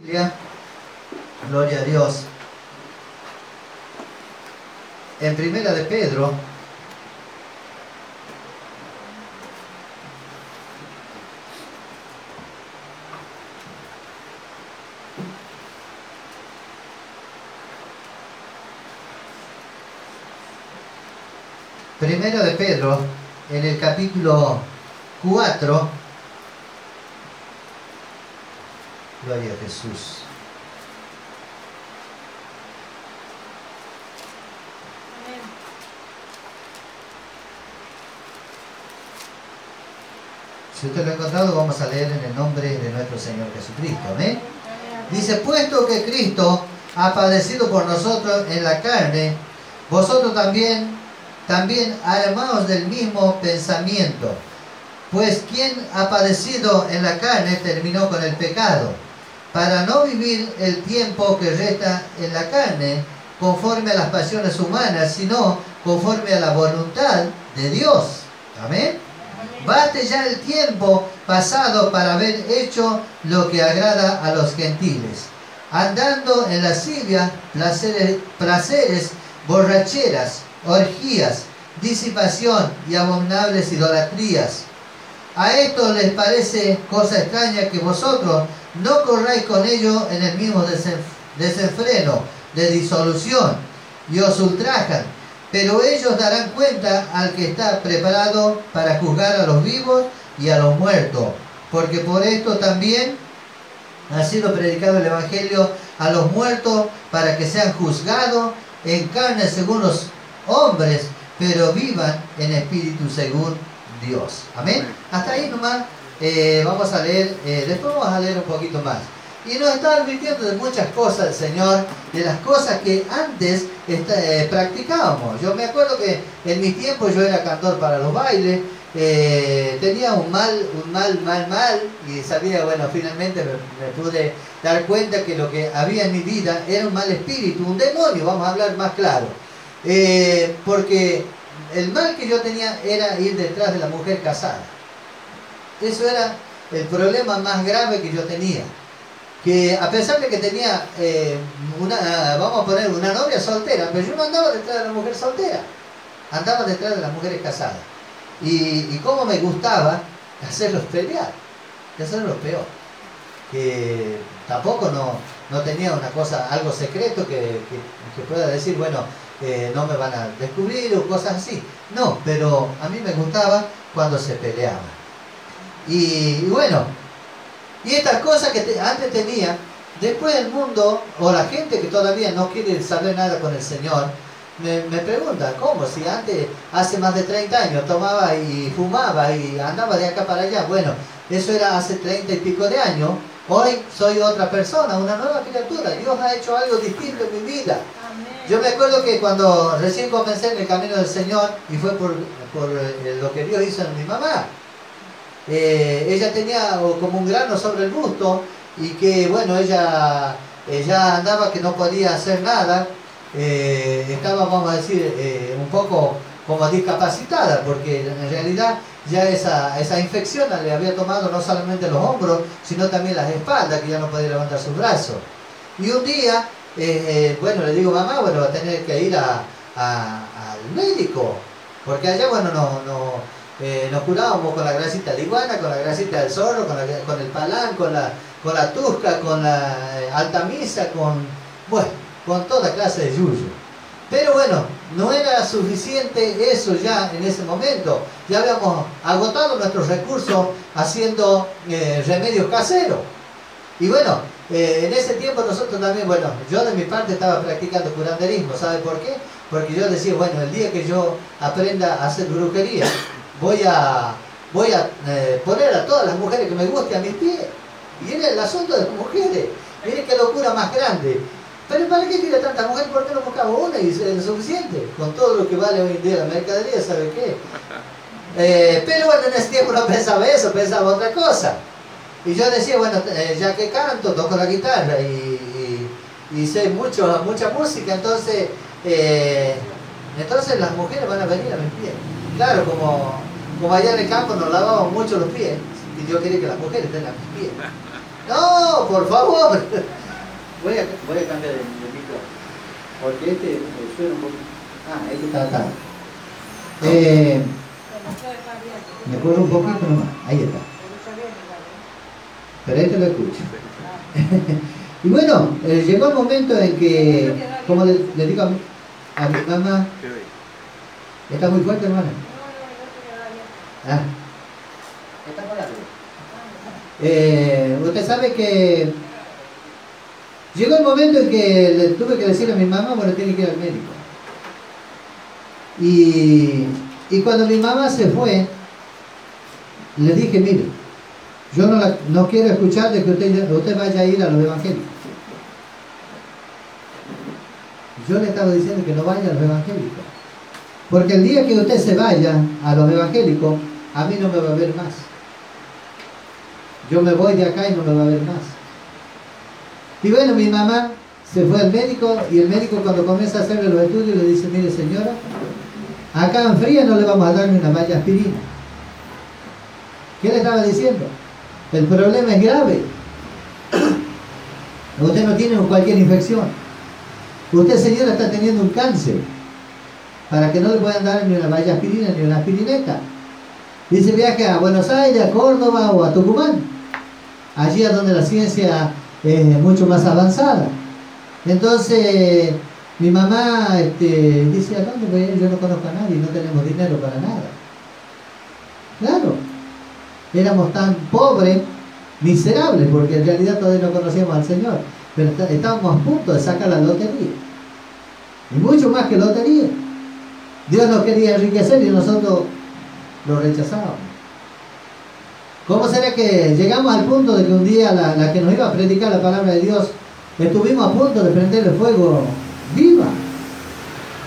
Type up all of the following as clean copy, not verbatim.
Biblia, gloria a Dios. En Primera de Pedro, en el capítulo 4, gloria a Jesús. Si usted lo ha encontrado, vamos a leer en el nombre de nuestro Señor Jesucristo. ¿Amén? Dice, puesto que Cristo ha padecido por nosotros en la carne, vosotros también armaos del mismo pensamiento. Pues quien ha padecido en la carne terminó con el pecado, para no vivir el tiempo que resta en la carne conforme a las pasiones humanas, sino conforme a la voluntad de Dios. Amén. Baste ya el tiempo pasado para haber hecho lo que agrada a los gentiles, andando en lascivia, placeres, borracheras, orgías, disipación y abominables idolatrías. A esto les parece cosa extraña que vosotros no corráis con ellos en el mismo desenfreno de disolución, y os ultrajan. Pero ellos darán cuenta al que está preparado para juzgar a los vivos y a los muertos. Porque por esto también ha sido predicado el Evangelio a los muertos, para que sean juzgados en carne según los hombres, pero vivan en espíritu según Dios. Amén. Hasta ahí nomás vamos a leer, después vamos a leer un poquito más. Y nos está advirtiendo de muchas cosas el Señor, de las cosas que antes practicábamos. Yo me acuerdo que en mis tiempos yo era cantor para los bailes, tenía un mal, y sabía, bueno, finalmente me pude dar cuenta que lo que había en mi vida era un mal espíritu, un demonio, vamos a hablar más claro. Porque el mal que yo tenía era ir detrás de la mujer casada. Eso era el problema más grave que yo tenía. Que a pesar de que tenía vamos a poner una novia soltera, pero yo no andaba detrás de la mujer soltera, andaba detrás de las mujeres casadas. Y cómo me gustaba hacerlos pelear, hacerlos peor. Que tampoco no tenía una cosa, algo secreto que pueda decir, bueno, no me van a descubrir o cosas así. No, pero a mí me gustaba cuando se peleaban. Y bueno, y estas cosas que antes tenía, después el mundo, o la gente que todavía no quiere saber nada con el Señor, me pregunta, ¿cómo? Si antes, hace más de 30 años, tomaba y fumaba y andaba de acá para allá. Bueno, eso era hace 30 y pico de años. Hoy soy otra persona, una nueva criatura. Dios ha hecho algo distinto en mi vida. Yo me acuerdo que cuando recién comencé en el camino del Señor, y fue por lo que Dios hizo en mi mamá, ella tenía como un grano sobre el busto, y que bueno, ella andaba que no podía hacer nada, estaba, vamos a decir, un poco como discapacitada, porque en realidad ya esa infección le había tomado no solamente los hombros, sino también las espaldas, que ya no podía levantar sus brazos. Y un día, bueno, le digo, mamá, bueno, va a tener que ir al médico, porque allá, bueno, nos curábamos con la grasita de iguana, con la grasita del zorro, con el palán, con la tusca, con la altamisa, con toda clase de yuyo. Pero bueno, no era suficiente eso ya en ese momento. Ya habíamos agotado nuestros recursos haciendo remedios caseros. Y bueno, en ese tiempo nosotros también, bueno, yo de mi parte estaba practicando curanderismo. ¿Sabe por qué? Porque yo decía, bueno, el día que yo aprenda a hacer brujería, voy a poner a todas las mujeres que me gusten a mis pies. Y era el asunto de las mujeres. Miren qué locura más grande. Pero ¿para qué quiere tantas mujeres? ¿Por qué no buscamos una y es suficiente? Con todo lo que vale hoy en día la mercadería, ¿sabe qué? Pero bueno, en ese tiempo no pensaba eso, pensaba otra cosa. Y yo decía, bueno, ya que canto, toco la guitarra y sé mucha música, entonces las mujeres van a venir a mis pies. Claro, como allá en el campo nos lavábamos mucho los pies, y yo quería que las mujeres estén a mis pies. No, por favor. Voy a cambiar el micrófono. Porque suena un poquito. Ah, este está acá. Me corro un poquito nomás. Ahí está. Pero este lo escucho. Y bueno, llegó el momento en que, como le digo a mi mamá, ¿está muy fuerte, hermana? Ah, está por arriba. Usted sabe que llegó el momento en que le tuve que decir a mi mamá, bueno, tiene que ir al médico. Y cuando mi mamá se fue, le dije, mire, yo no quiero escuchar de que usted vaya a ir a los evangélicos. Yo le estaba diciendo que no vaya a los evangélicos. Porque el día que usted se vaya a los evangélicos, a mí no me va a ver más. Yo me voy de acá y no me va a ver más. Y bueno, mi mamá se fue al médico y el médico cuando comienza a hacerle los estudios le dice, mire señora, acá en fría no le vamos a dar ni una valla aspirina. ¿Qué le estaba diciendo? El problema es grave. Usted no tiene cualquier infección. Usted, señora, está teniendo un cáncer. Para que no le puedan dar ni una valla aspirina ni una aspirineta. Dice, viaje a Buenos Aires, a Córdoba o a Tucumán. Allí es donde la ciencia es mucho más avanzada. Entonces, mi mamá dice, ¿a dónde voy a ir? Yo no conozco a nadie, no tenemos dinero para nada. Claro. Éramos tan pobres, miserables, porque en realidad todavía no conocíamos al Señor, pero estábamos a punto de sacar la lotería, y mucho más que lotería. Dios nos quería enriquecer y nosotros lo rechazábamos. ¿Cómo será que llegamos al punto de que un día la que nos iba a predicar la palabra de Dios, estuvimos a punto de prenderle fuego viva?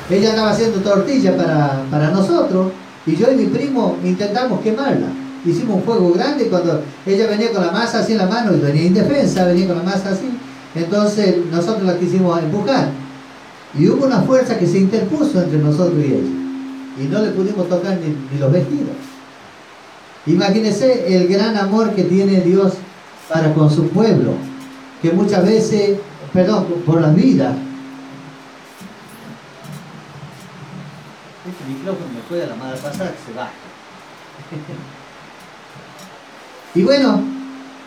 Ella andaba haciendo tortilla para nosotros, y yo y mi primo intentamos quemarla. Hicimos un fuego grande y cuando ella venía con la masa así en la mano y venía indefensa, venía con la masa así, entonces nosotros la quisimos empujar y hubo una fuerza que se interpuso entre nosotros y ella y no le pudimos tocar ni los vestidos. Imagínense el gran amor que tiene Dios para con su pueblo, que muchas veces, perdón, por la vida. Este micrófono me puede a la madre pasada que se baja. Y bueno,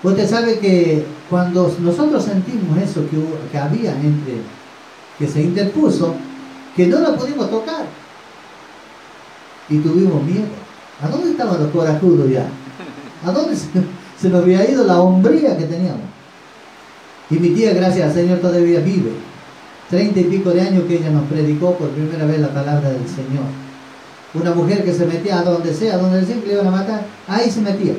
usted sabe que cuando nosotros sentimos eso que había que se interpuso, que no la pudimos tocar, y tuvimos miedo. ¿A dónde estaban los corajudos ya? ¿A dónde se nos había ido la hombría que teníamos? Y mi tía, gracias al Señor, todavía vive. 30 y pico de años que ella nos predicó por primera vez la palabra del Señor. Una mujer que se metía a donde sea, donde decían que le iban a matar, ahí se metía.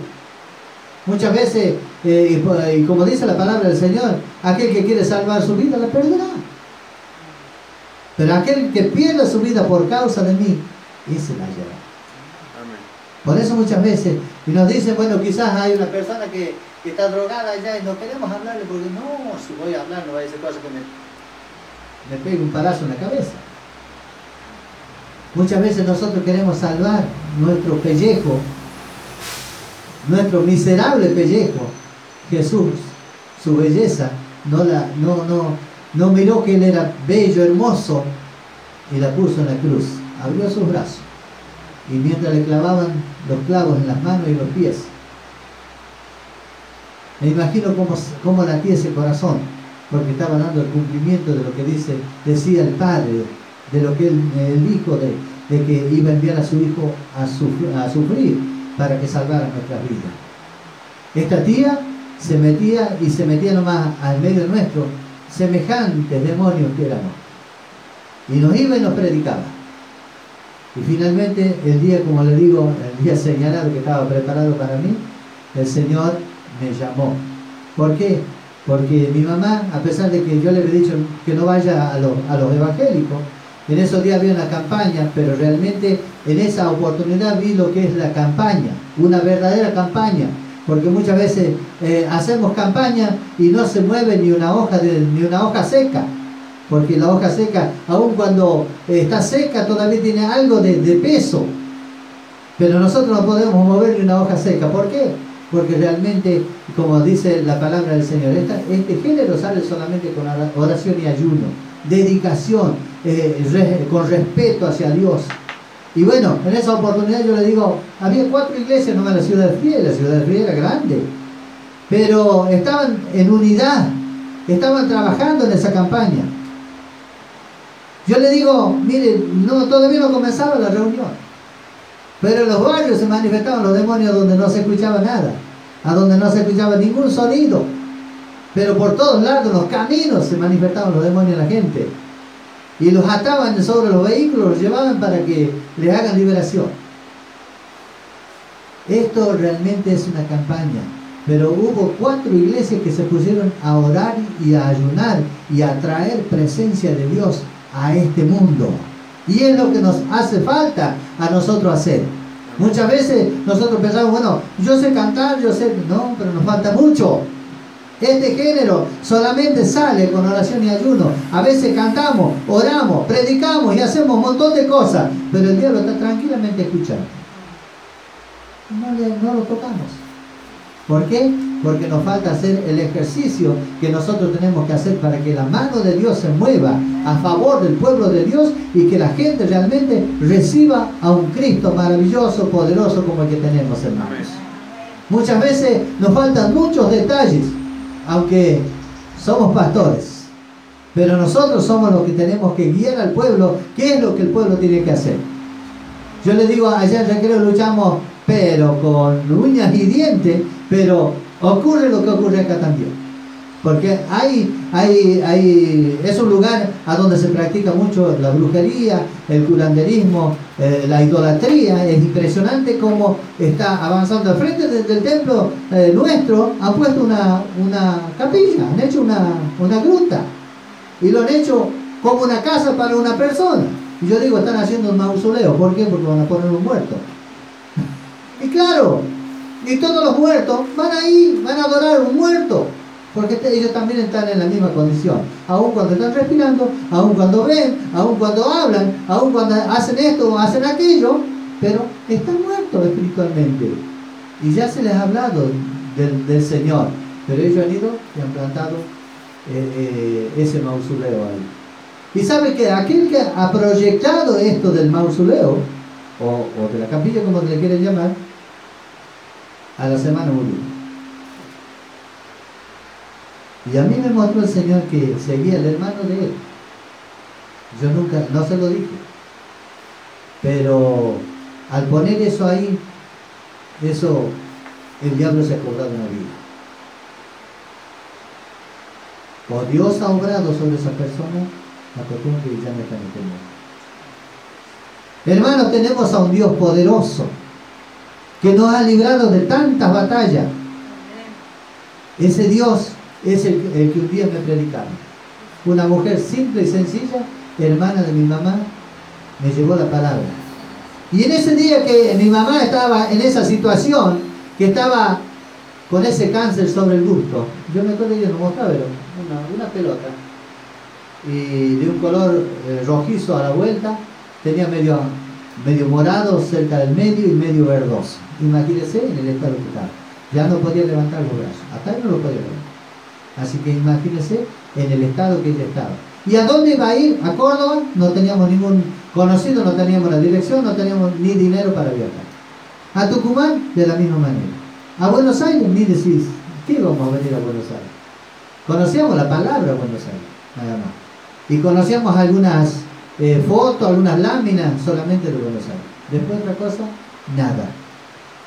Muchas veces, y como dice la palabra del Señor, aquel que quiere salvar su vida la perderá. Pero aquel que pierda su vida por causa de mí, ese la hallará. Por eso muchas veces, y nos dicen, bueno, quizás hay una persona que está drogada allá y no queremos hablarle porque no, si voy a hablar no va a decir cosas que me pegue un palazo en la cabeza. Muchas veces nosotros queremos salvar nuestro pellejo, nuestro miserable pellejo. Jesús, su belleza, no miró que él era bello, hermoso, y la puso en la cruz, abrió sus brazos, y mientras le clavaban los clavos en las manos y los pies, me imagino cómo latía ese corazón, porque estaba dando el cumplimiento de lo que decía el Padre, de lo que el Hijo, de que iba a enviar a su Hijo a sufrir para que salvara nuestras vidas. Esta tía se metía nomás al medio nuestro, semejantes demonios que éramos, y nos iba y nos predicaba. Y finalmente el día, como le digo, el día señalado que estaba preparado para mí, el Señor me llamó. ¿Por qué? Porque mi mamá, a pesar de que yo le había dicho que no vaya a los evangélicos, en esos días había una campaña, pero realmente en esa oportunidad vi lo que es la campaña, una verdadera campaña, porque muchas veces hacemos campaña y no se mueve ni una hoja seca, porque la hoja seca, aun cuando está seca, todavía tiene algo de peso, pero nosotros no podemos mover ni una hoja seca. ¿Por qué? porque realmente, como dice la palabra del Señor, este género sale solamente con oración y ayuno, dedicación, con respeto hacia Dios. Y bueno, en esa oportunidad yo le digo, había 4 iglesias nomás en la ciudad de Friel. La ciudad de Friel era grande, pero estaban en unidad, estaban trabajando en esa campaña. Yo le digo, mire, todavía no comenzaba la reunión, pero en los barrios se manifestaban los demonios donde no se escuchaba nada, a donde no se escuchaba ningún sonido, pero por todos lados, en los caminos se manifestaban los demonios en la gente, y los ataban sobre los vehículos, los llevaban para que les hagan liberación. Esto realmente es una campaña, pero hubo 4 iglesias que se pusieron a orar y a ayunar y a traer presencia de Dios a este mundo. Y es lo que nos hace falta a nosotros hacer. Muchas veces nosotros pensamos, bueno, yo sé cantar, no, pero nos falta mucho. Este género solamente sale con oración y ayuno. A veces cantamos, oramos, predicamos y hacemos un montón de cosas, pero el diablo está tranquilamente escuchando. No lo tocamos. ¿Por qué? Porque nos falta hacer el ejercicio que nosotros tenemos que hacer para que la mano de Dios se mueva a favor del pueblo de Dios y que la gente realmente reciba a un Cristo maravilloso, poderoso como el que tenemos, hermanos. Muchas veces nos faltan muchos detalles, aunque somos pastores, pero nosotros somos los que tenemos que guiar al pueblo. ¿Qué es lo que el pueblo tiene que hacer? Yo les digo, allá en Recreo luchamos, pero con uñas y dientes, pero ocurre lo que ocurre acá también, porque es un lugar a donde se practica mucho la brujería, el curanderismo, la idolatría. Es impresionante cómo está avanzando al frente del templo nuestro. Han puesto una capilla, han hecho una gruta y lo han hecho como una casa para una persona. Y yo digo, están haciendo un mausoleo. ¿Por qué? Porque van a poner un muerto. Y claro, y todos los muertos van ahí, van a adorar a un muerto, porque ellos también están en la misma condición, aun cuando están respirando, aun cuando ven, aun cuando hablan, aun cuando hacen esto o hacen aquello, pero están muertos espiritualmente. Y ya se les ha hablado del Señor, pero ellos han ido y han plantado ese mausoleo ahí. Y sabe que aquel que ha proyectado esto del mausoleo, o de la capilla, como le quieren llamar, a la semana murió. Y a mí me mostró el Señor que seguía el hermano de él. Yo nunca, no se lo dije, pero al poner eso ahí, el diablo se acordó de una vida. O Dios ha obrado sobre esa persona, la cuestión que ya no está en el mundo. Hermanos, tenemos a un Dios poderoso que nos ha librado de tantas batallas. Ese Dios es el que un día me predicaba. Una mujer simple y sencilla, hermana de mi mamá, me llevó la palabra. Y en ese día que mi mamá estaba en esa situación, que estaba con ese cáncer sobre el busto, yo me acuerdo que ella nos mostraba una pelota, y de un color rojizo a la vuelta, tenía medio morado cerca del medio y medio verdoso. Imagínense en el estado que estaba. Ya no podía levantar los brazos. Hasta ahí no lo podía levantar. Así que imagínense en el estado que ella estaba. ¿Y a dónde iba a ir? A Córdoba. No teníamos ningún conocido, no teníamos la dirección, no teníamos ni dinero para viajar. A Tucumán, de la misma manera. A Buenos Aires, ni decís, ¿qué vamos a venir a Buenos Aires? Conocíamos la palabra Buenos Aires, nada más. Y conocíamos algunas fotos, algunas láminas solamente de Buenos Aires. Después otra cosa, nada.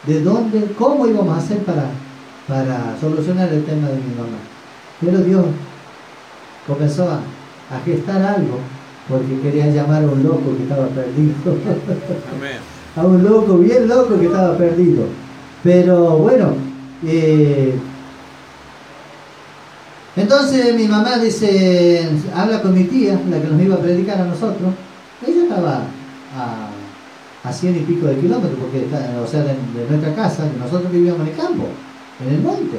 ¿De dónde? ¿Cómo íbamos a hacer para solucionar el tema de mi mamá? Pero Dios comenzó a gestar algo, porque quería llamar a un loco que estaba perdido. Amén. A un loco, bien loco que estaba perdido. Pero bueno, entonces mi mamá dice, habla con mi tía, la que nos iba a predicar a nosotros. Ella estaba a 100 y pico de kilómetros, porque o sea, de nuestra casa, que nosotros vivíamos en el campo, en el monte.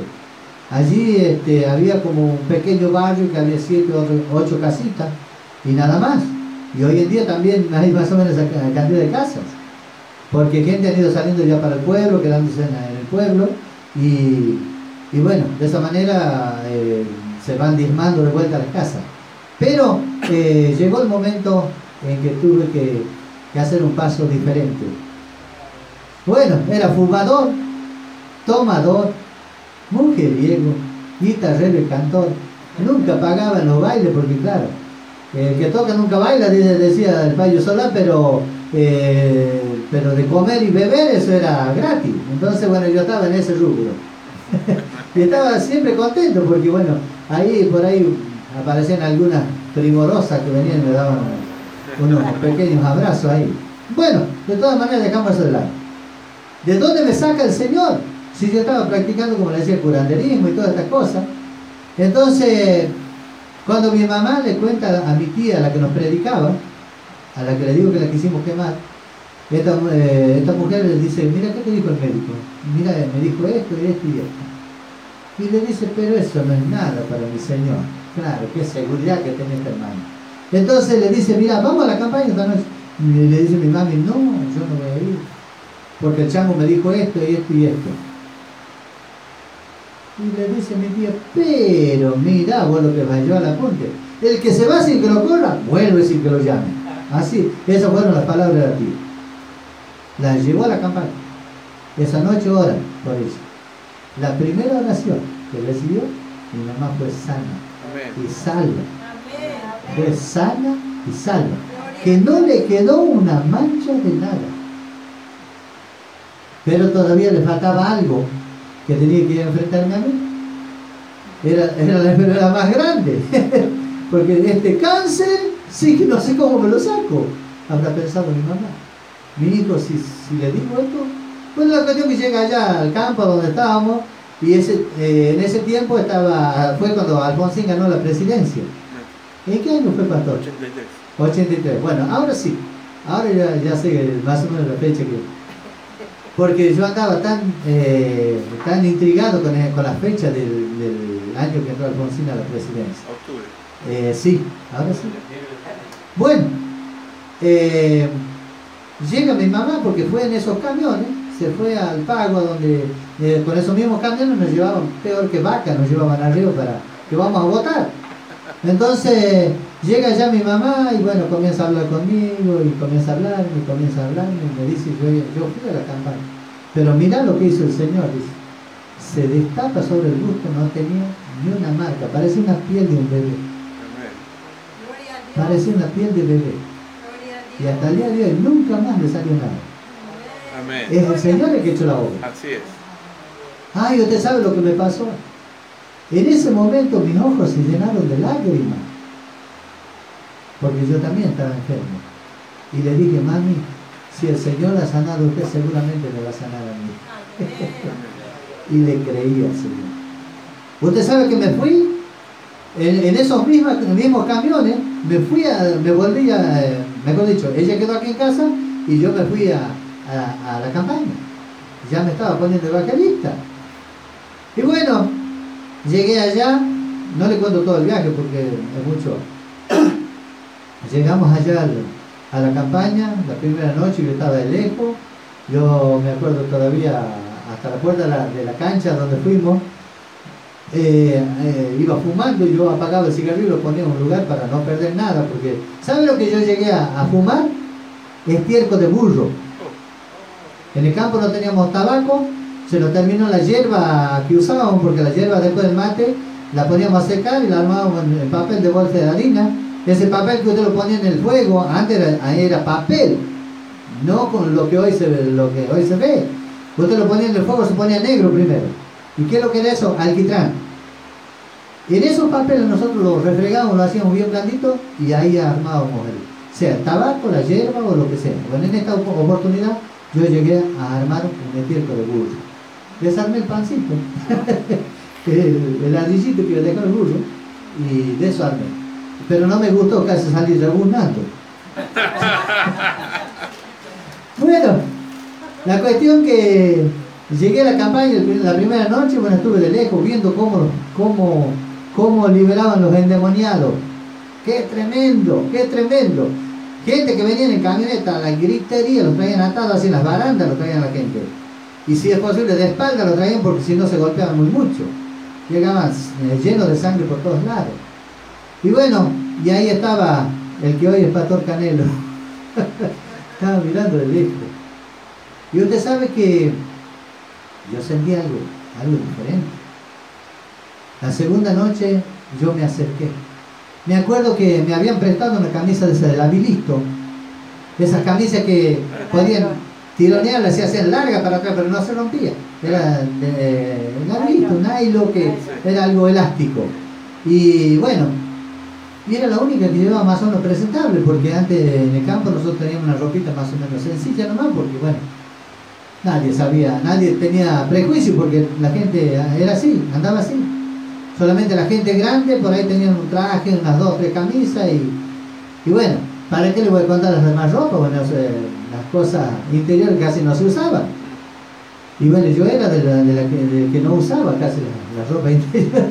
Allí había como un pequeño barrio que había 7 o 8 casitas y nada más. Y hoy en día también hay más o menos esa cantidad de casas, porque gente ha ido saliendo ya para el pueblo, quedándose en el pueblo, Y bueno, de esa manera se van diezmando de vuelta a la casa. Pero llegó el momento en que tuve que hacer un paso diferente. Bueno, era fumador, tomador, mujeriego, guitarrero y cantor. Nunca pagaba en los bailes porque claro, el que toca nunca baila, decía el Payo Solá, pero de comer y beber eso era gratis. Entonces bueno, yo estaba en ese rubro. Y estaba siempre contento porque bueno, por ahí aparecían algunas primorosas que venían y me daban unos pequeños abrazos ahí. Bueno, de todas maneras dejamos eso de lado. ¿De dónde me saca el Señor? Si yo estaba practicando, como le decía, el curanderismo y todas estas cosas. Entonces, cuando mi mamá le cuenta a mi tía, la que nos predicaba, a la que le digo que la quisimos quemar, esta mujer le dice, mira, ¿qué te dijo el médico? Mira, me dijo esto y esto y esto. Y le dice, pero eso no es nada para mi Señor. Claro, qué seguridad que tiene este hermano. Entonces le dice, mira, vamos a la campaña esta noche. Y le dice mi mami, no, yo no voy a ir, porque el chango me dijo esto y esto y esto. Y le dice mi tía, pero mira vos lo que falló a la punta. El que se va sin que lo corra, vuelve sin que lo llame. Así, esas fueron las palabras de la tía. La llevó a la campaña. Esa noche oran por ella. La primera oración que recibió, mi mamá fue sana. Amén. Y salva. Amén. Fue sana y salva. Que no le quedó una mancha de nada. Pero todavía le faltaba algo que tenía que enfrentarme a mí. Era la enfermedad más grande. Porque este cáncer, sí que no sé cómo me lo saco. Habrá pensado mi mamá. Mi hijo, si le digo esto, pues la cuestión que llega allá al campo donde estábamos, y en ese tiempo fue cuando Alfonsín ganó la presidencia. ¿En qué año fue, pastor? 83. 83. Bueno, ahora sí. Ahora ya sé más o menos la fecha que... Porque yo andaba tan intrigado con la fecha del año que entró Alfonsín a la presidencia. Octubre. Sí, ahora sí. Bueno, llega mi mamá porque fue en esos camiones, se fue al Pago donde con esos mismos camiones nos llevaban, peor que vacas, nos llevaban arriba para que vamos a votar. Entonces llega ya mi mamá y bueno, comienza a hablar conmigo y comienza a hablarme y me dice, yo fui a la campaña, pero mirá lo que hizo el Señor, dice, se destapa sobre el busto, no tenía ni una marca, parecía una piel de un bebé. Parecía una piel de bebé. Y hasta el día de hoy nunca más le salió nada. Amén. Es el Señor el que ha hecho la obra. Así es. Ay, usted sabe lo que me pasó. En ese momento mis ojos se llenaron de lágrimas. Porque yo también estaba enfermo. Y le dije, mami, si el Señor ha sanado a usted, seguramente me va a sanar a mí. Y le creí al Señor. Usted sabe que me fui en esos mismos camiones, mejor dicho, ella quedó aquí en casa y yo me fui a la campaña. Ya me estaba poniendo evangelista. Y bueno, llegué allá, no le cuento todo el viaje porque es mucho. Llegamos allá a la campaña, la primera noche yo estaba de lejos, yo me acuerdo todavía hasta la puerta de la cancha donde fuimos, iba fumando y yo apagaba el cigarrillo y lo ponía en un lugar para no perder nada, porque ¿sabe lo que yo llegué a fumar? Estiércol de burro. En el campo no teníamos tabaco, se nos terminó la hierba que usábamos, porque la hierba después del mate la poníamos a secar y la armábamos en papel de bolsa de harina. Ese papel que usted lo ponía en el fuego, antes era papel, no con lo que hoy se ve. Usted lo ponía en el fuego, se ponía negro primero. ¿Y qué es lo que era eso? Alquitrán. En esos papeles nosotros los refregábamos, lo hacíamos bien blandito y ahí armábamos sea el tabaco, la hierba o lo que sea. Bueno, en esta oportunidad yo llegué a armar un estiércol de burro. Desarmé el pancito, el ladrillito que le dejó el burro, y de eso armé. Pero no me gustó casi salir rebuznando. Bueno, la cuestión que llegué a la campaña la primera noche, bueno, estuve de lejos viendo cómo liberaban los endemoniados. ¡Qué tremendo! ¡Qué tremendo! Gente que venía en camioneta a la gritería, los traían atados así en las barandas, los traían a la gente. y si es posible de espalda lo traían porque si no se golpeaban muy mucho. Llegaban llenos de sangre por todos lados. Y bueno, y ahí estaba el que hoy es Pastor Canelo. Estaba mirando de lejos. Y usted sabe que yo sentí algo diferente. La segunda noche yo me acerqué. Me acuerdo que me habían prestado una camisa de esa del Abilisto. Esas camisas que podían tironearlas, se hacían largas para atrás, pero no se rompía. Era el Abilisto, un nylon que era algo elástico. Y bueno, y era la única que llevaba más o menos presentable, porque antes en el campo nosotros teníamos una ropita más o menos sencilla nomás, porque bueno, nadie tenía prejuicio, porque la gente era así, andaba así. Solamente la gente grande por ahí tenían un traje, unas 2 o 3 camisas y bueno, ¿para qué le voy a contar las demás ropas? Bueno, las cosas interiores casi no se usaban. Y bueno, yo era de que no usaba casi la ropa interior.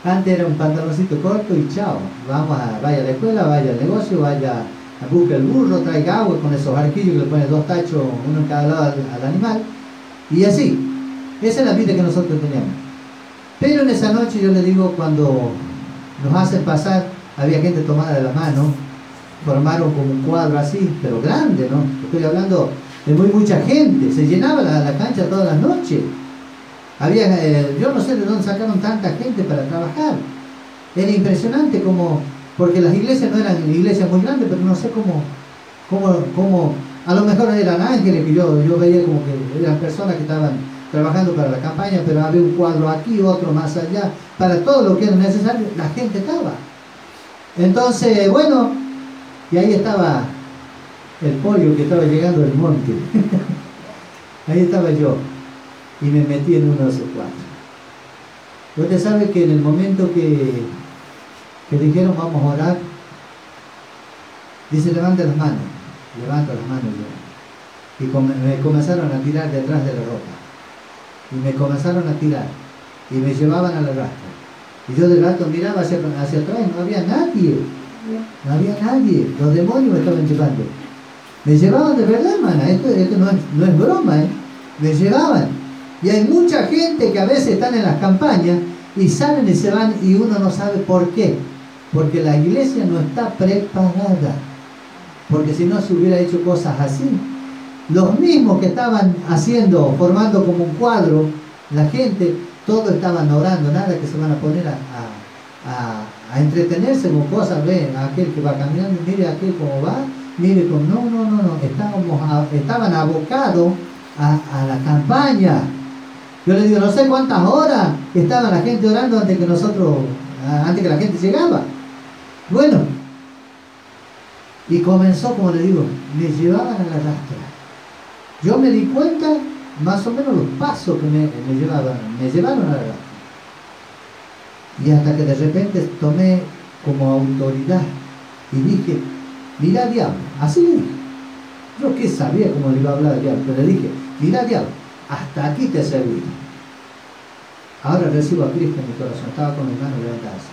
Antes era un pantaloncito corto y chao, vaya a la escuela, vaya al negocio, vaya a buscar el burro, traiga agua con esos arquillos que le ponen 2 tachos, uno en cada lado al animal. Y así, esa es la vida que nosotros teníamos. Pero en esa noche yo le digo, cuando nos hacen pasar, había gente tomada de la mano, formaron como un cuadro así, pero grande, ¿no? Estoy hablando de mucha gente, se llenaba la cancha todas las noches. Yo no sé de dónde sacaron tanta gente para trabajar. Era impresionante porque las iglesias no eran iglesias muy grandes, pero no sé cómo a lo mejor eran ángeles, que yo veía como que eran personas que estaban trabajando para la campaña, pero había un cuadro aquí, otro más allá, para todo lo que era necesario, la gente estaba. Entonces, bueno, y ahí estaba el pollo que estaba llegando del monte. Ahí estaba yo, y me metí en uno de esos cuadros. Usted sabe que en el momento que dijeron vamos a orar, dice levanto las manos yo. Y me comenzaron a tirar detrás de la ropa. Y me comenzaron a tirar y me llevaban a la rastra. Y yo de rato miraba hacia atrás y no había nadie, los demonios me estaban llevando. Me llevaban de verdad, hermana, esto no es broma, me llevaban. Y hay mucha gente que a veces están en las campañas y salen y se van y uno no sabe por qué, porque la iglesia no está preparada, porque si no se hubiera hecho cosas así. Los mismos que estaban formando como un cuadro, la gente, todos estaban orando, nada que se van a poner a entretenerse con cosas, ve, aquel que va caminando, mire aquel cómo va, mire cómo, no, estaban abocados a la campaña. Yo le digo, no sé cuántas horas estaba la gente orando antes que la gente llegaba. Bueno, y comenzó, como le digo, me llevaban a la rastra. Yo me di cuenta más o menos los pasos que me llevaron a la rastra. Y hasta que de repente tomé como autoridad y dije, mira diablo, así le dije. Yo qué sabía cómo le iba a hablar al diablo, pero le dije, mira diablo, hasta aquí te serví. Ahora recibo a Cristo en mi corazón, estaba con mis manos levantadas.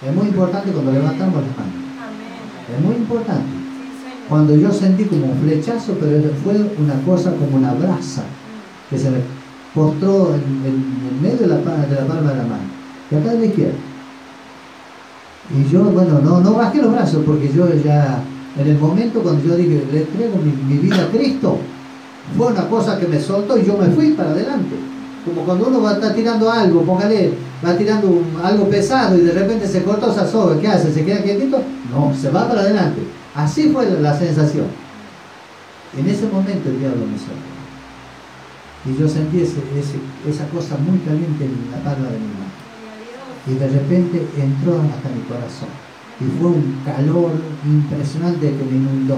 Es muy importante cuando levantamos las manos. Es muy importante. Cuando yo sentí como un flechazo, pero fue una cosa como una brasa que se me postró en medio de la palma de la mano, y acá de la izquierda. Y yo, bueno, no bajé los brazos, porque yo ya, en el momento cuando yo dije, le entrego mi vida a Cristo, fue una cosa que me soltó y yo me fui para adelante. Como cuando uno va a estar tirando algo, póngale, va tirando algo pesado y de repente se cortó esa soga, ¿qué hace? ¿Se queda quietito? No, se va para adelante. Así fue la sensación. En ese momento el diablo me soltó. Y yo sentí esa cosa muy caliente en la palma de mi mano. Y de repente entró hasta mi corazón. Y fue un calor impresionante que me inundó.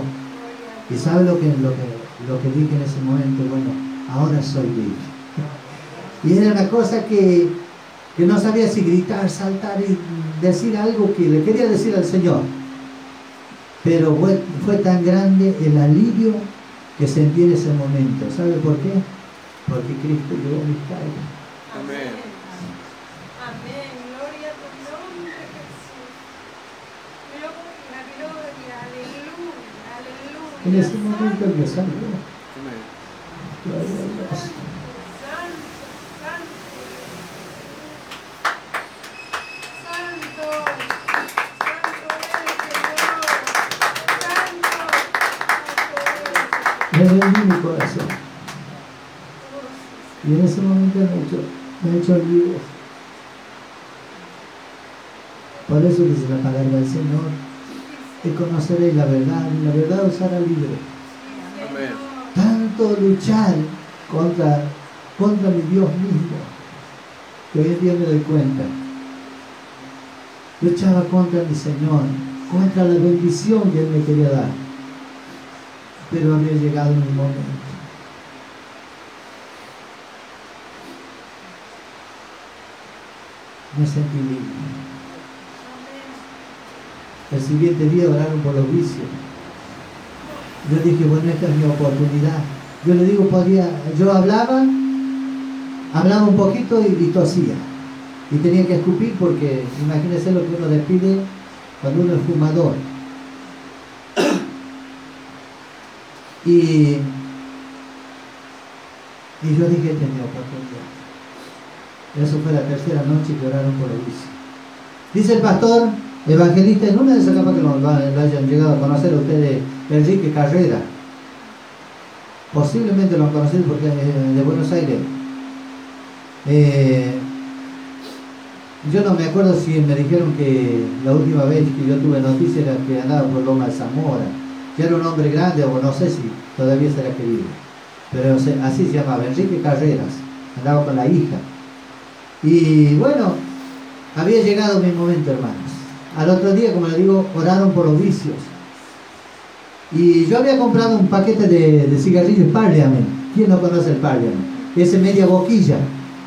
Y ¿sabe lo que dije en ese momento? Bueno, ahora soy libre. Y era una cosa que no sabía si gritar, saltar y decir algo que le quería decir al Señor. Pero fue tan grande el alivio que sentí en ese momento. ¿Sabe por qué? Porque Cristo llevó mis cargas. Amén. Amén. Gloria a tu nombre, Jesús. Gloria, aleluya, aleluya. En ese momento me salvó. Amén. Gloria a Dios. Me rendí mi corazón. Y en ese momento me he hecho olvido. Por eso dice la palabra del Señor: y conoceréis la verdad, y la verdad os hará libre. Amén. Tanto luchar contra mi Dios mismo, que hoy en día me doy cuenta. Luchaba contra mi Señor, contra la bendición que Él me quería dar. Pero había llegado mi momento. Me sentí libre. El siguiente día oraron por los vicios. Yo dije, bueno, esta es mi oportunidad. Yo le digo, yo hablaba un poquito y tosía. Y tenía que escupir porque imagínense lo que uno despide cuando uno es fumador. Y yo dije, esta es mi oportunidad. Eso fue la tercera noche que oraron por los vicios. Dice el pastor evangelista, en una de esas capas que lo hayan llegado a conocer a ustedes, Enrique Carrera. Posiblemente lo han conocido porque es de Buenos Aires. Yo no me acuerdo si me dijeron que la última vez que yo tuve noticia era que andaba por Loma de Zamora. Ya era un hombre grande, o no sé si todavía será querido. Pero así se llamaba, Enrique Carreras. Andaba con la hija. Y bueno, había llegado mi momento, hermanos. Al otro día, como les digo, oraron por los vicios. Y yo había comprado un paquete de cigarrillos Parliament. ¿Quién no conoce el Parliament? Ese media boquilla.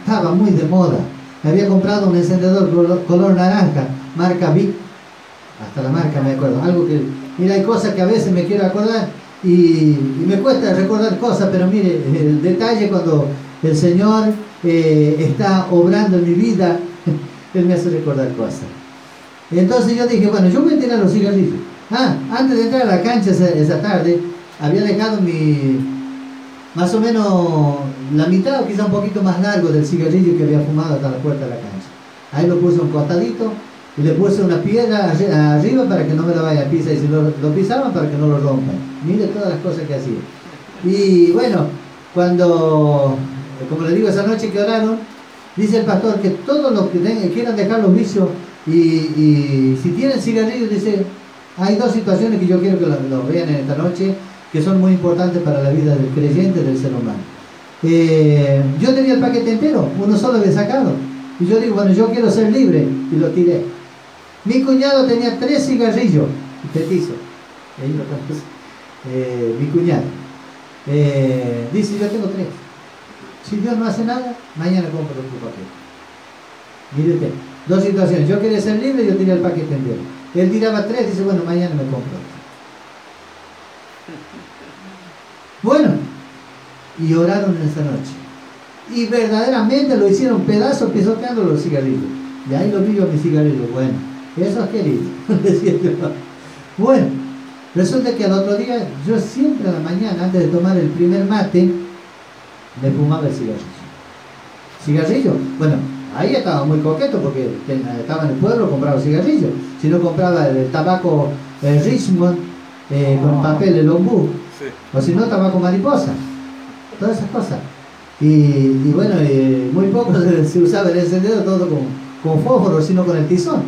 Estaba muy de moda. Había comprado un encendedor color naranja, marca Vic. Hasta la marca me acuerdo. Algo que, mira, hay cosas que a veces me quiero acordar y me cuesta recordar cosas, pero mire, el detalle cuando el Señor está obrando en mi vida, Él me hace recordar cosas. Entonces yo dije, bueno, yo voy a tirar los cigarrillos. Antes de entrar a la cancha esa tarde, había dejado más o menos la mitad o quizá un poquito más largo del cigarrillo que había fumado hasta la puerta de la cancha. Ahí lo puse a un costadito y le puse una piedra arriba para que no me la vaya a pisar, y si lo pisaban para que no lo rompan. Mire todas las cosas que hacía. Y bueno, cuando, como le digo, esa noche que oraron, dice el pastor que todos los que quieran dejar los vicios y si tienen cigarrillos, dice, hay dos situaciones que yo quiero que lo vean en esta noche, que son muy importantes para la vida del creyente, del ser humano. Yo tenía el paquete entero, uno solo había sacado, y yo digo, bueno, yo quiero ser libre, y lo tiré. Mi cuñado tenía 3 cigarrillos, petizo, mi cuñado, dice, yo tengo 3. Si Dios no hace nada, mañana compro otro paquete. Mire usted, dos situaciones, yo quería ser libre, yo tiré el paquete entero. Él tiraba 3, dice, bueno, mañana me compro otro. Bueno, y oraron esa noche. Y verdaderamente lo hicieron pedazos pisoteando los cigarrillos. Y ahí lo vi yo mis cigarrillos. Bueno, eso es querido. Decía yo. Bueno, resulta que al otro día, yo siempre a la mañana, antes de tomar el primer mate, me fumaba el cigarrillo. ¿Cigarrillo? Bueno, ahí estaba muy coqueto porque estaba en el pueblo, compraba cigarrillos. Si no compraba el tabaco Richmond con papel el ombú. Sí. O si no, tabaco mariposa. Todas esas cosas. Y bueno, muy poco se usaba el encendedor, todo con fósforo, sino con el tizón.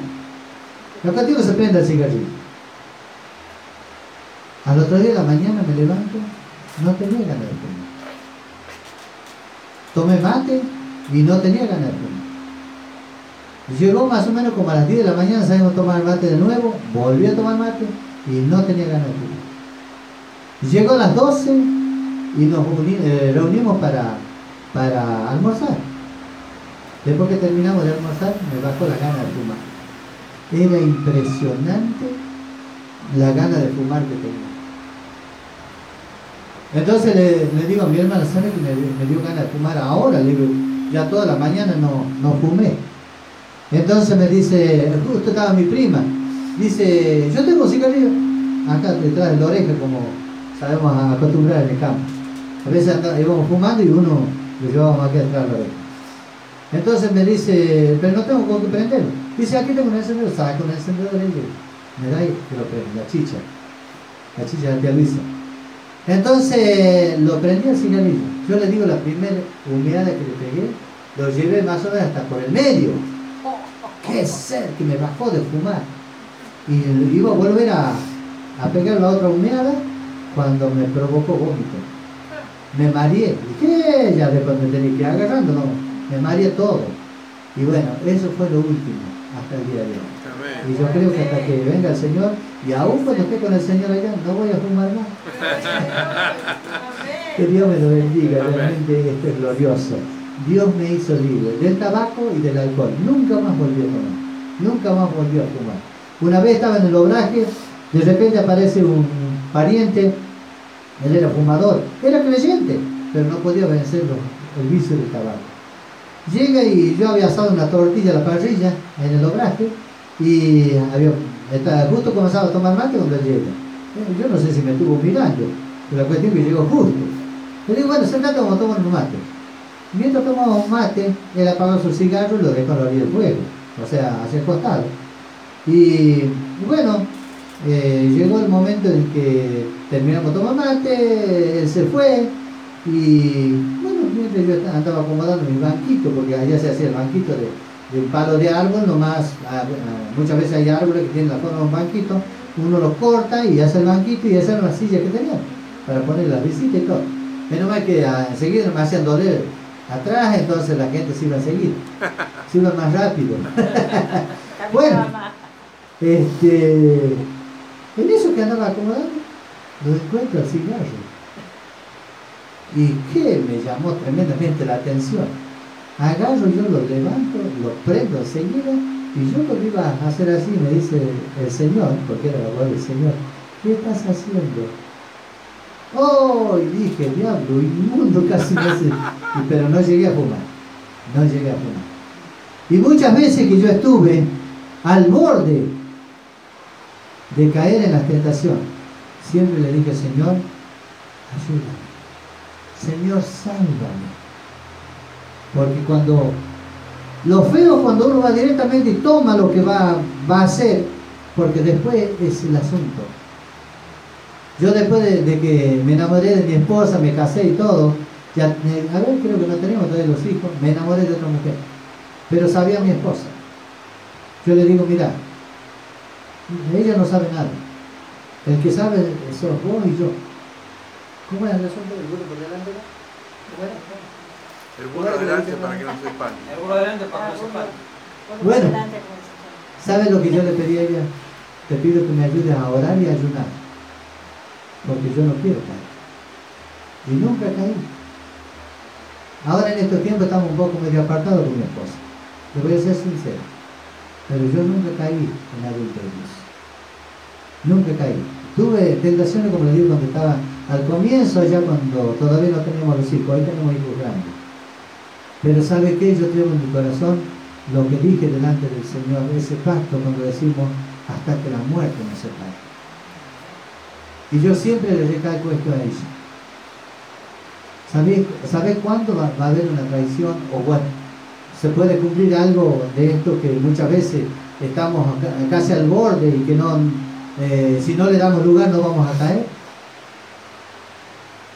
Lo que digo, se prende el cigarrillo. Al otro día de la mañana me levanto, no tenía ganas de fumar. Tomé mate y no tenía ganas de fumar. Llegó más o menos como a las 10 de la mañana, salimos a tomar mate de nuevo, volví a tomar mate y no tenía ganas de fumar. Llegó a las 12 y nos reunimos para almorzar. Después que terminamos de almorzar, me bajó la gana de fumar. Era impresionante la gana de fumar que tenía. Entonces le digo a mi hermana, ¿sabe que me dio ganas de fumar ahora? Le digo, ya toda la mañana no fumé. Entonces me dice, justo estaba mi prima, dice, yo tengo cigarrillo acá detrás de la oreja, como sabemos acostumbrar en el campo. A veces íbamos fumando y uno lo llevábamos aquí atrás de la oreja. Entonces me dice, pero no tengo con qué prenderlo. Dice, aquí tengo un encendedor, saca un encendedor y me da y que lo prende, la chicha de tía Luisa. Entonces lo prendí al cigarrillo. Yo le digo, la primera humeada que le pegué, lo llevé más o menos hasta por el medio. ¡Qué sed que me bajó de fumar! Y iba a volver a pegar la otra humeada cuando me provocó vómito. Me mareé. Dije, ya después me tenía que ir agarrando, no. Me mareé todo. Y bueno, eso fue lo último hasta el día de hoy. Y yo creo que hasta que venga el Señor, y aún cuando esté con el Señor allá, no voy a fumar más. Que Dios me lo bendiga, realmente esto es glorioso. Dios me hizo libre del tabaco y del alcohol. Nunca más volví a tomar. Nunca más volví a fumar. Una vez estaba en el obraje, de repente aparece un pariente, él era fumador, era creyente, pero no podía vencer el vicio del tabaco. Llega y yo había asado una tortilla a la parrilla en el obraje y justo comenzaba a tomar mate cuando él llega. Yo no sé si me estuvo mirando, pero la cuestión es que llegó justo. Le digo, bueno, sentate como tomar un mate. Mientras tomaba un mate, él apagó su cigarro y lo dejó a la orilla del fuego, o sea, hacia el costado. Y bueno, llegó el momento en que terminamos de tomar mate, él se fue y bueno, mientras yo andaba acomodando mi banquito, porque allá se hacía el banquito de un palo de árbol, nomás, muchas veces hay árboles que tienen la forma de un banquito, uno los corta y hace el banquito y esa era la silla que tenían para poner la visita y todo. Menos mal que enseguida me hacían doler atrás, entonces la gente se iba a seguir, se iba más rápido. Bueno, en eso que andaba acomodando, lo encuentro al cigarro. Y que me llamó tremendamente la atención. Agarro, yo lo levanto, lo prendo enseguida, y yo lo iba a hacer así, me dice el Señor, porque era la voz del Señor, ¿qué estás haciendo? Oh, y dije, diablo, inmundo, casi no sé, pero no llegué a fumar, no llegué a fumar. Y muchas veces que yo estuve al borde de caer en la tentación, siempre le dije, Señor, ayúdame, Señor, sálvame. Porque lo feo cuando uno va directamente y toma lo que va a hacer, porque después es el asunto. Yo después de que me enamoré de mi esposa, me casé y todo, creo que no tenemos todavía los hijos, me enamoré de otra mujer, pero sabía mi esposa. Yo le digo, mira, ella no sabe nada, el que sabe sos vos y yo. ¿Cómo es el asunto del burro por delante? El burro adelante para que no se espante. El burro adelante para que no se espante. Bueno, ¿sabes lo que yo le pedí a ella? Te pido que me ayudes a orar y a ayunar, porque yo no quiero caer. Y nunca caí. Ahora en estos tiempos estamos un poco medio apartados con mi esposa. Le voy a ser sincero. Pero yo nunca caí en adulterio. Nunca caí. Tuve tentaciones, como le digo, cuando estaba al comienzo, ya cuando todavía no teníamos los hijos. Hoy tenemos hijos grandes. Pero ¿sabe qué? Yo tengo en mi corazón lo que dije delante del Señor, ese pacto cuando decimos hasta que la muerte nos separe. Y yo siempre le recalco esto a ella. ¿Sabe cuándo va a haber una traición? O bueno, se puede cumplir algo de esto que muchas veces estamos casi al borde y que no, si no le damos lugar no vamos a caer.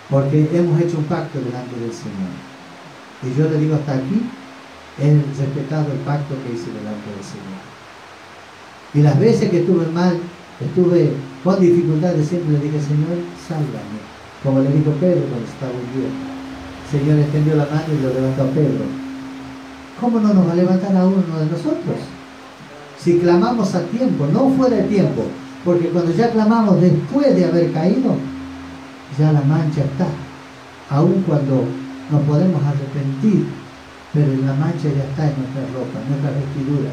Porque hemos hecho un pacto delante del Señor. Y yo le digo hasta aquí, he respetado el pacto que hice delante del Señor. Y las veces que estuve mal, estuve con dificultades, siempre le dije, Señor, sálvame. Como le dijo Pedro cuando estaba hundiendo. El Señor extendió la mano y lo levantó a Pedro. ¿Cómo no nos va a levantar a uno de nosotros? Si clamamos a tiempo, no fuera de tiempo. Porque cuando ya clamamos después de haber caído, ya la mancha está. Aun cuando nos podemos arrepentir, pero la mancha ya está en nuestras ropas, en nuestras vestiduras.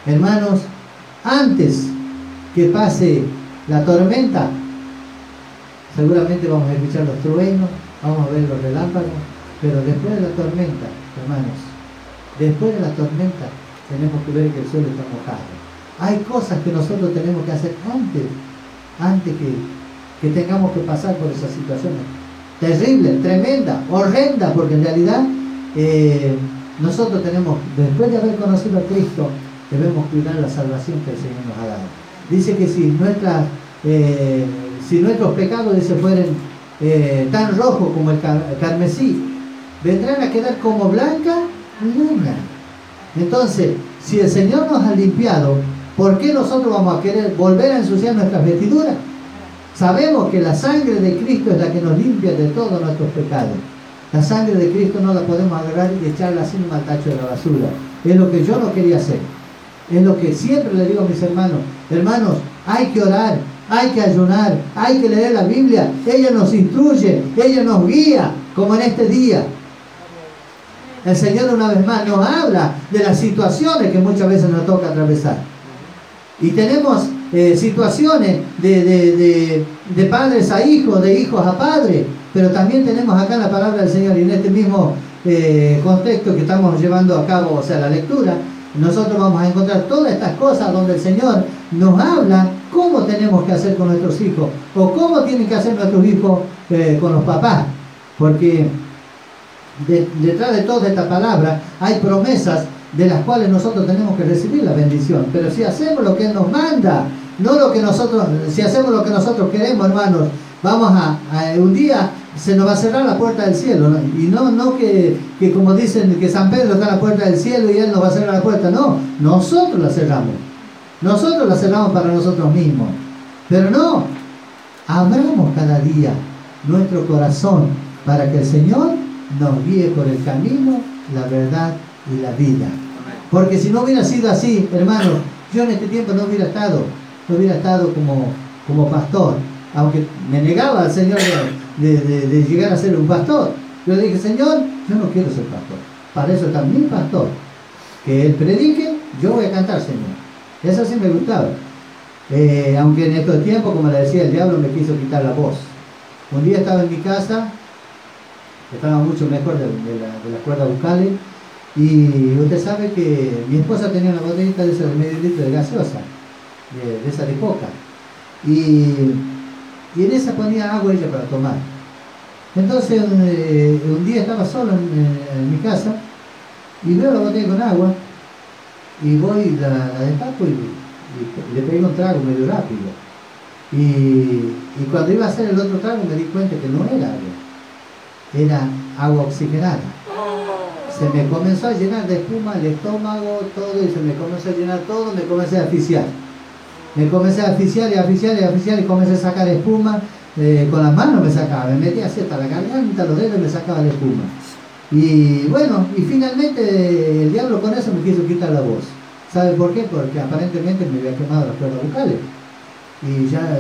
Hermanos, antes que pase la tormenta, seguramente vamos a escuchar los truenos, vamos a ver los relámpagos, pero después de la tormenta, hermanos, después de la tormenta tenemos que ver que el suelo está mojado. Hay cosas que nosotros tenemos que hacer antes que tengamos que pasar por esas situaciones terribles, tremendas, horrendas, porque en realidad nosotros tenemos, después de haber conocido a Cristo, debemos cuidar la salvación que el Señor nos ha dado. Dice que si nuestros pecados fueren tan rojo como el carmesí, vendrán a quedar como blanca lana. Entonces, si el Señor nos ha limpiado, ¿por qué nosotros vamos a querer volver a ensuciar nuestras vestiduras? Sabemos que la sangre de Cristo es la que nos limpia de todos nuestros pecados. La sangre de Cristo no la podemos agarrar y echarla así al tacho de la basura. Es lo que yo no quería hacer. Es lo que siempre le digo a mis hermanos. Hermanos, hay que orar, hay que ayunar, hay que leer la Biblia. Ella nos instruye, ella nos guía, como en este día. El Señor una vez más nos habla de las situaciones que muchas veces nos toca atravesar. Y tenemos situaciones de padres a hijos, de hijos a padres, pero también tenemos acá la palabra del Señor, y en este mismo contexto que estamos llevando a cabo, o sea, la lectura, nosotros vamos a encontrar todas estas cosas donde el Señor nos habla cómo tenemos que hacer con nuestros hijos, o cómo tienen que hacer nuestros hijos con los papás, porque detrás de toda esta palabra hay promesas de las cuales nosotros tenemos que recibir la bendición. Pero si hacemos lo que Él nos manda, no lo que nosotros, si hacemos lo que nosotros queremos, hermanos, vamos a un día se nos va a cerrar la puerta del cielo, ¿no? Y no que como dicen que San Pedro está a la puerta del cielo y Él nos va a cerrar la puerta. No, nosotros la cerramos. Nosotros la cerramos para nosotros mismos. Pero no, abramos cada día nuestro corazón para que el Señor nos guíe por el camino, la verdad y la vida. Porque si no hubiera sido así, hermanos, yo en este tiempo no hubiera estado como pastor, aunque me negaba al Señor de llegar a ser un pastor. Yo le dije, Señor, yo no quiero ser pastor, para eso está mi pastor, que Él predique, yo voy a cantar, Señor. Eso sí me gustaba, aunque en estos tiempos, como le decía, el diablo me quiso quitar la voz. Un día estaba en mi casa, estaba mucho mejor de las cuerdas vocales, y usted sabe que mi esposa tenía una botellita de esa de medio litro de gaseosa, de esa de coca, y en esa ponía agua ella para tomar. Entonces un día estaba solo en mi casa y veo la botella con agua y voy, la destapo y le pego un trago medio rápido, y cuando iba a hacer el otro trago me di cuenta que no era agua, era agua oxigenada. Se me comenzó a llenar de espuma el estómago, todo, y se me comenzó a llenar todo, me comencé a asfixiar. Me comencé a asfixiar y comencé a sacar espuma, con las manos me sacaba, me metía así hasta la garganta, los dedos y me sacaba la espuma. Y bueno, y finalmente el diablo con eso me quiso quitar la voz. ¿Sabe por qué? Porque aparentemente me había quemado las cuerdas vocales. Y ya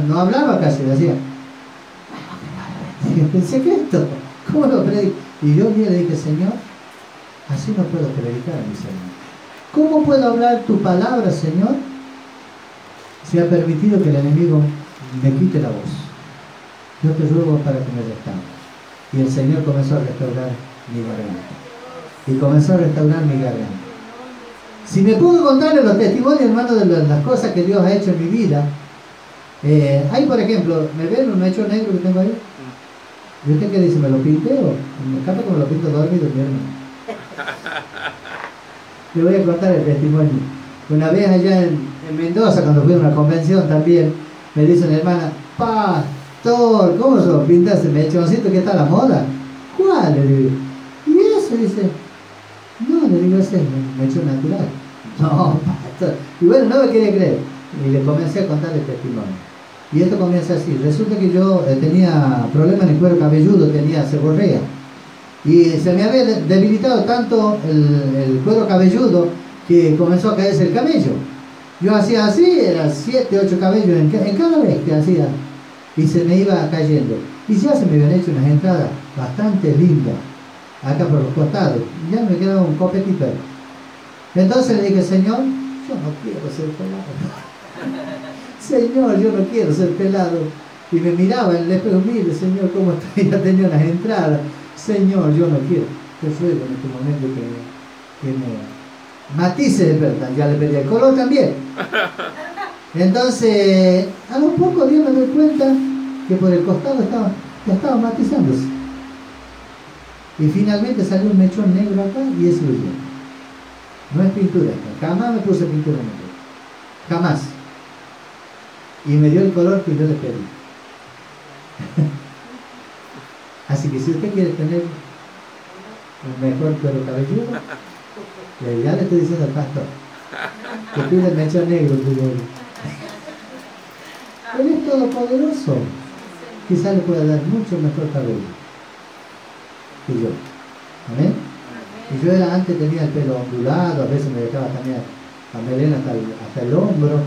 no hablaba casi, decía. Y pensé que esto, ¿cómo lo predico? Y yo le dije, Señor, así no puedo predicar a mi Señor. ¿Cómo puedo hablar tu palabra, Señor, si ha permitido que el enemigo me quite la voz? Yo te ruego para que me restaures. Y el Señor comenzó a restaurar mi garganta. Y comenzó a restaurar mi garganta. Si me puedo contarle los testimonios, hermano, de las cosas que Dios ha hecho en mi vida. Hay, por ejemplo, ¿me ven un mechón negro que tengo ahí? ¿Y usted qué dice? ¿Me lo pinté o me encanta como lo pinto dormido, mi hermano? Le voy a contar el testimonio. Una vez allá en Mendoza, cuando fui a una convención también, me dice una hermana, pastor, ¿cómo se lo pintaste? ¿Mechoncito que está a la moda? ¿Cuál? Le digo. ¿Y eso? Dice. No, le digo, ese es mechón natural. No, pastor. Y bueno, no me quería creer. Y le comencé a contar el testimonio. Y esto comienza así. Resulta que yo tenía problemas en el cuero cabelludo, tenía seborrea. Y se me había debilitado tanto el cuero cabelludo que comenzó a caerse el cabello. Yo hacía así, eran 7, 8 cabellos en cada vez que hacía. Y se me iba cayendo. Y ya se me habían hecho unas entradas bastante lindas, acá por los costados. Y ya me quedaba un copetito ahí. Entonces le dije, Señor, yo no quiero ser pelado. Señor, yo no quiero ser pelado. Y me miraba en el espejo, mire, Señor, cómo estoy, ya tenía unas entradas. Señor, yo no quiero. Te ruego en este momento que me matice de verdad. Ya le pedí el color también. Entonces, a lo poco Dios me doy cuenta que por el costado ya estaba matizándose. Y finalmente salió un mechón negro acá y eso es yo. No es pintura esta. Jamás me puse pintura negra. Jamás. Y me dio el color que yo le pedí. Así que si usted quiere tener un mejor cuero cabelludo, ya le estoy diciendo al pastor que cuide el mechón negro. Él es todopoderoso. Quizá le pueda dar mucho mejor cabello que yo. ¿Amén? Y yo antes tenía el pelo ondulado, a veces me dejaba también la melena hasta el hombro.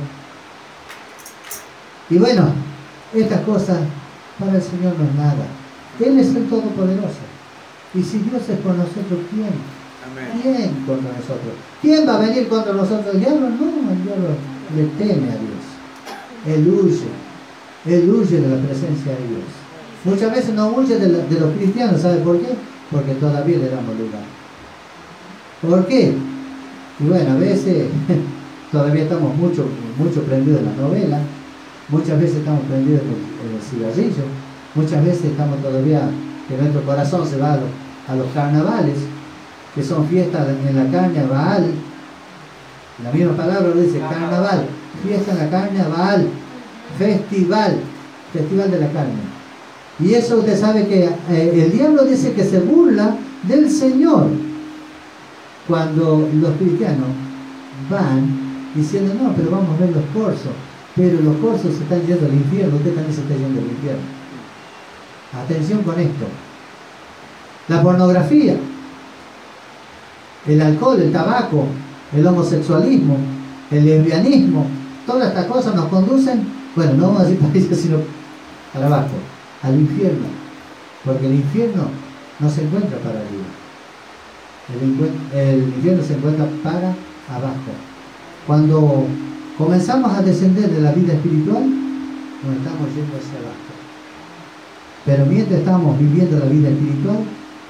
Y bueno, estas cosas para el Señor no es nada. Él es el Todopoderoso. Y si Dios es por nosotros, ¿quién? Amén. ¿Quién contra nosotros? ¿Quién va a venir contra nosotros? El diablo no, el diablo le teme a Dios. Él huye de la presencia de Dios. Muchas veces no huye de los cristianos, ¿sabe por qué? Porque todavía le damos lugar. ¿Por qué? Y bueno, a veces todavía estamos mucho prendidos en la novela, muchas veces estamos prendidos en el cigarrillo, muchas veces estamos todavía, que nuestro corazón se va a los carnavales, que son fiestas en la carne, Baal. La misma palabra lo dice, carnaval, fiesta en la carne, Baal, festival de la carne. Y eso usted sabe que el diablo dice que se burla del Señor cuando los cristianos van diciendo, no, pero vamos a ver los cursos, pero los cursos se están yendo al infierno, usted también se está yendo al infierno. Atención con esto. La pornografía, el alcohol, el tabaco, el homosexualismo, el lesbianismo, todas estas cosas nos conducen, bueno, no vamos a decir para ellos, sino para abajo, al infierno, porque el infierno no se encuentra para arriba, el infierno se encuentra para abajo. Cuando comenzamos a descender de la vida espiritual, nos estamos yendo hacia abajo, pero mientras estamos viviendo la vida espiritual,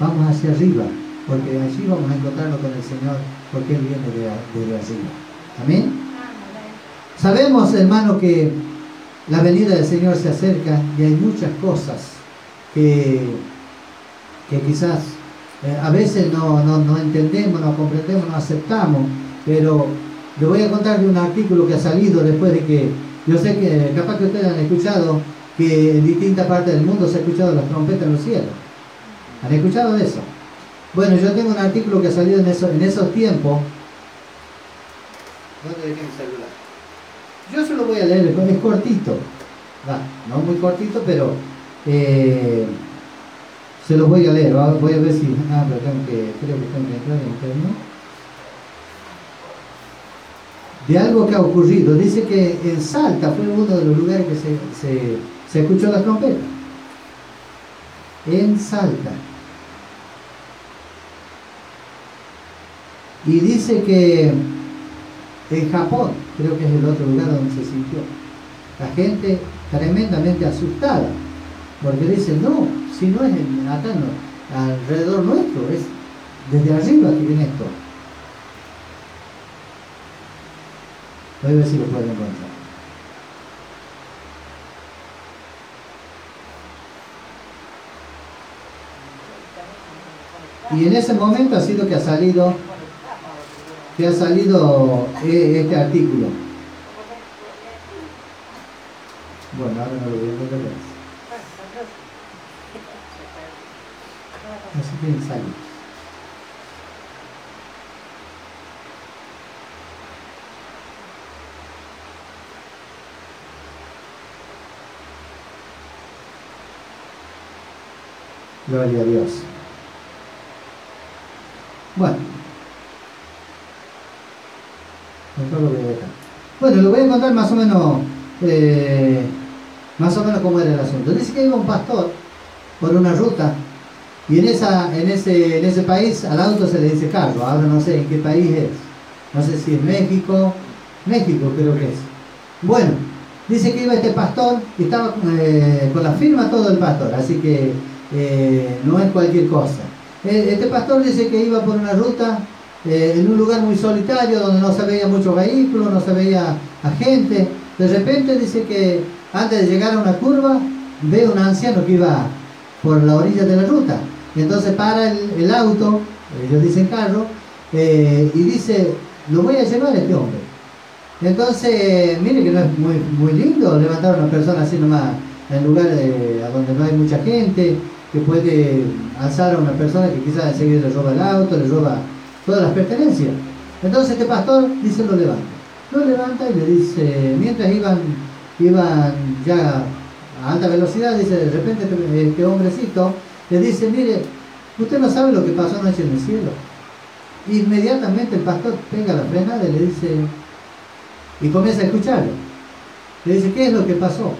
vamos hacia arriba, porque allí vamos a encontrarnos con el Señor, porque Él viene desde arriba. Amén. Sabemos, hermano, que la venida del Señor se acerca y hay muchas cosas que quizás a veces no entendemos, no comprendemos, no aceptamos, pero le voy a contar de un artículo que ha salido después de que, yo sé que capaz que ustedes han escuchado que en distintas partes del mundo se ha escuchado las trompetas en los cielos. ¿Han escuchado de eso? Bueno, yo tengo un artículo que ha salido en esos tiempos. ¿Dónde dejé mi celular? Yo se lo voy a leer, es cortito. No muy cortito, pero se los voy a leer. Voy a ver si... pero creo que tengo que entrar en internet. De algo que ha ocurrido. Dice que en Salta fue uno de los lugares que se escuchó la trompeta. En Salta. Y dice que en Japón, creo que es el otro lugar donde se sintió, la gente tremendamente asustada, porque dicen, no, si no es acá, no, alrededor nuestro, es desde arriba que viene esto. Voy a ver si lo pueden encontrar. Y en ese momento ha sido que ha salido este artículo. Bueno, ahora no lo voy a encontrar. Así que sale. Gloria a Dios. Bueno, mejor lo voy a dejar. Bueno, lo voy a contar más o menos cómo era el asunto. Dice que iba un pastor por una ruta y en ese país al auto se le dice carro. Ahora no sé en qué país es. No sé si es México creo que es. Bueno, dice que iba este pastor y estaba con la firma todo el pastor, así que no es cualquier cosa. Este pastor dice que iba por una ruta en un lugar muy solitario donde no se veía muchos vehículos, no se veía a gente. De repente dice que antes de llegar a una curva ve a un anciano que iba por la orilla de la ruta. Y entonces para el auto, ellos dicen carro, y dice, lo voy a llevar a este hombre. Entonces, mire que no es muy lindo levantar a una persona así nomás en lugares a donde no hay mucha gente. que puede alzar a una persona que quizás enseguida le roba el auto, le roba todas las pertenencias. Entonces este pastor dice, lo levanta. Lo levanta y le dice, mientras iban ya a alta velocidad, dice, de repente este hombrecito le dice, mire, usted no sabe lo que pasó anoche en el cielo. Inmediatamente el pastor pega la frenada y le dice, y comienza a escucharlo. Le dice, ¿qué es lo que pasó?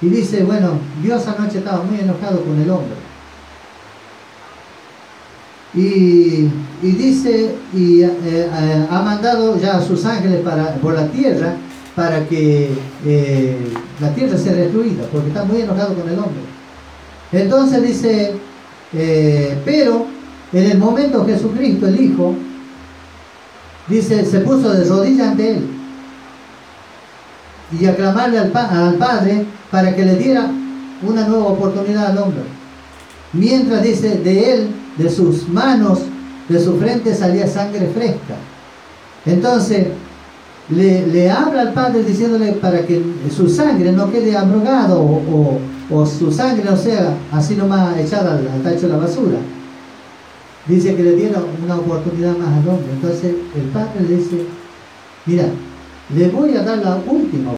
Y dice, bueno, Dios anoche estaba muy enojado con el hombre. Y dice, ha mandado ya a sus ángeles por la tierra para que la tierra sea destruida, porque está muy enojado con el hombre. Entonces dice, pero en el momento Jesucristo, el Hijo, dice, se puso de rodillas ante él y a clamarle al Padre para que le diera una nueva oportunidad al hombre. Mientras dice, de él, de sus manos, de su frente salía sangre fresca. Entonces le habla al Padre diciéndole para que su sangre no quede abrogado o su sangre no sea así nomás echada al tacho de la basura. Dice que le diera una oportunidad más al hombre. Entonces el Padre le dice, mira, le voy a dar la última